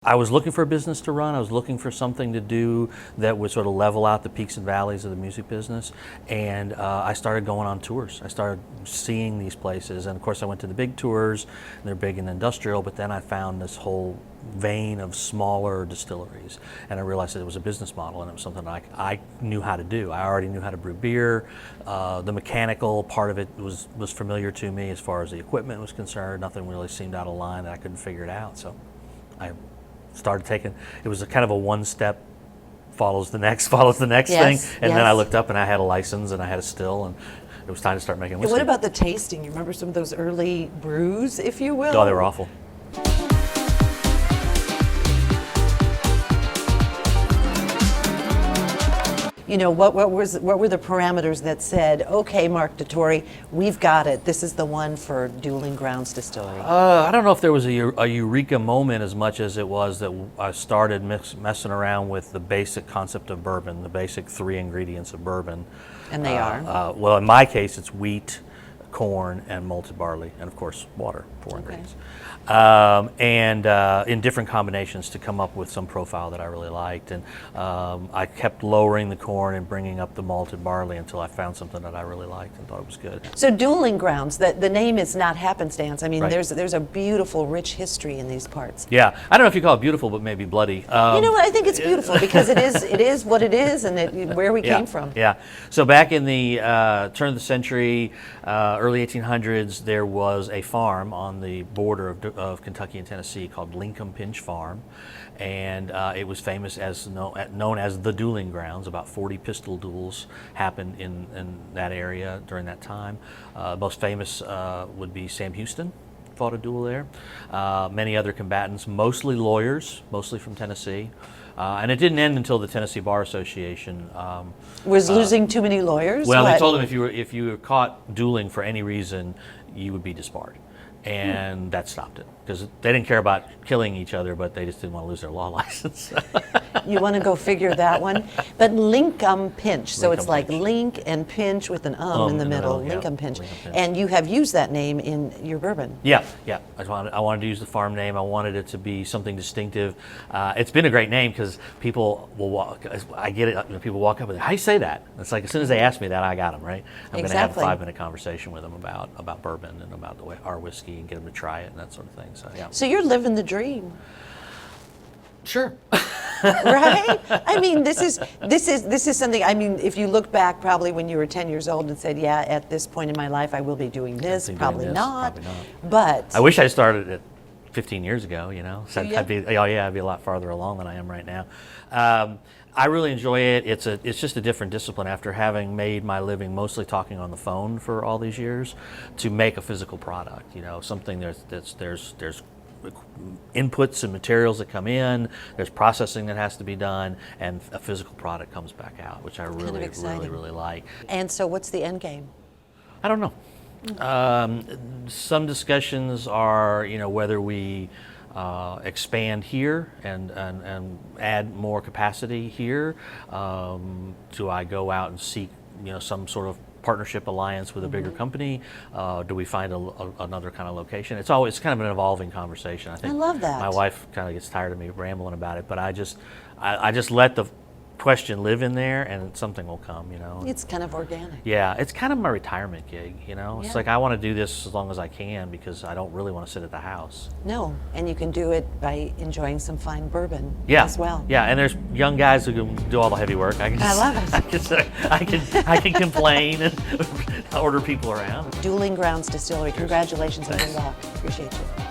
I was looking for a business to run. I was looking for something to do that would sort of level out the peaks and valleys of the music business. And I started going on tours. I started seeing these places. And of course I went to the big tours, and they're big and industrial, but then I found this whole vein of smaller distilleries. And I realized that it was a business model, and it was something I knew how to do. I already knew how to brew beer. The mechanical part of it was familiar to me as far as the equipment was concerned. Nothing really seemed out of line that I couldn't figure it out. So I started taking, it was a kind of a one step follows the next thing. And then I looked up and I had a license and I had a still, and it was time to start making whiskey. What about the tasting? You remember some of those early brews, if you will? Oh, they were awful. You know, what were the parameters that said, okay, Marc Dottore, we've got it. This is the one for Dueling Grounds Distillery. I don't know if there was a eureka moment as much as it was that I started messing around with the basic concept of bourbon, the basic 3 ingredients of bourbon. And they are? Well, in my case, it's wheat, corn, and malted barley, and of course, water, 4 ingredients. In different combinations to come up with some profile that I really liked. And I kept lowering the corn and bringing up the malted barley until I found something that I really liked and thought it was good. So Dueling Grounds, the name is not happenstance. I mean, Right. there's a beautiful, rich history in these parts. Yeah, I don't know if you call it beautiful, but maybe bloody. You know what? I think it's beautiful because it is what it is, and where we came from. Yeah. So back in the turn of the century, early 1800s, there was a farm on the border of Kentucky and Tennessee called Lincoln Pinch Farm, and it was famous as known as the Dueling Grounds. About 40 pistol duels happened in that area during that time. Most famous would be Sam Houston. Fought a duel there. Many other combatants, mostly lawyers, mostly from Tennessee. And it didn't end until the Tennessee Bar Association Was losing too many lawyers? Well, What? they told them if you were caught dueling for any reason, you would be disbarred, and that stopped it because they didn't care about killing each other, but they just didn't want to lose their law license. You want to go figure that one? But Lincoln Pinch, so it's like Pinch. link and pinch with an in the middle, yeah, Lincoln Pinch. Lincoln Pinch. And you have used that name in your bourbon. Yeah. I wanted to use the farm name. I wanted it to be something distinctive. It's been a great name because people will walk. I get it. You know, people walk up and how do you say that? It's like as soon as they ask me that, I got them right. I'm going to have a 5-minute conversation with them about bourbon and about our whiskey and get them to try it and that sort of thing. So yeah. So you're living the dream. Sure. Right? I mean, this is something. I mean, if you look back, probably when you were 10 years old and said, "Yeah, at this point in my life, I will be doing this." Probably not. But I wish I started it 15 years ago. You know, so Do ya? I'd be a lot farther along than I am right now. I really enjoy it. It's just a different discipline after having made my living mostly talking on the phone for all these years. To make a physical product, you know, something there's inputs and materials that come in, there's processing that has to be done, and a physical product comes back out, which I really like. And so what's the end game? I don't know. Some discussions are, you know, whether we expand here and add more capacity here. Do I go out and seek, you know, some sort of partnership alliance with a bigger company? Do we find another kind of location? It's kind of an evolving conversation. I think I love that. My wife kind of gets tired of me rambling about it, but I just let the question live in there, and something will come. You know. It's kind of organic. Yeah, it's kind of my retirement gig. You know, it's Yeah. like I want to do this as long as I can because I don't really want to sit at the house. No, and you can do it by enjoying some fine bourbon Yeah, as well. Yeah, and there's young guys who can do all the heavy work. I love it. I can complain and order people around. Dueling Grounds Distillery. Congratulations on your luck. Appreciate you.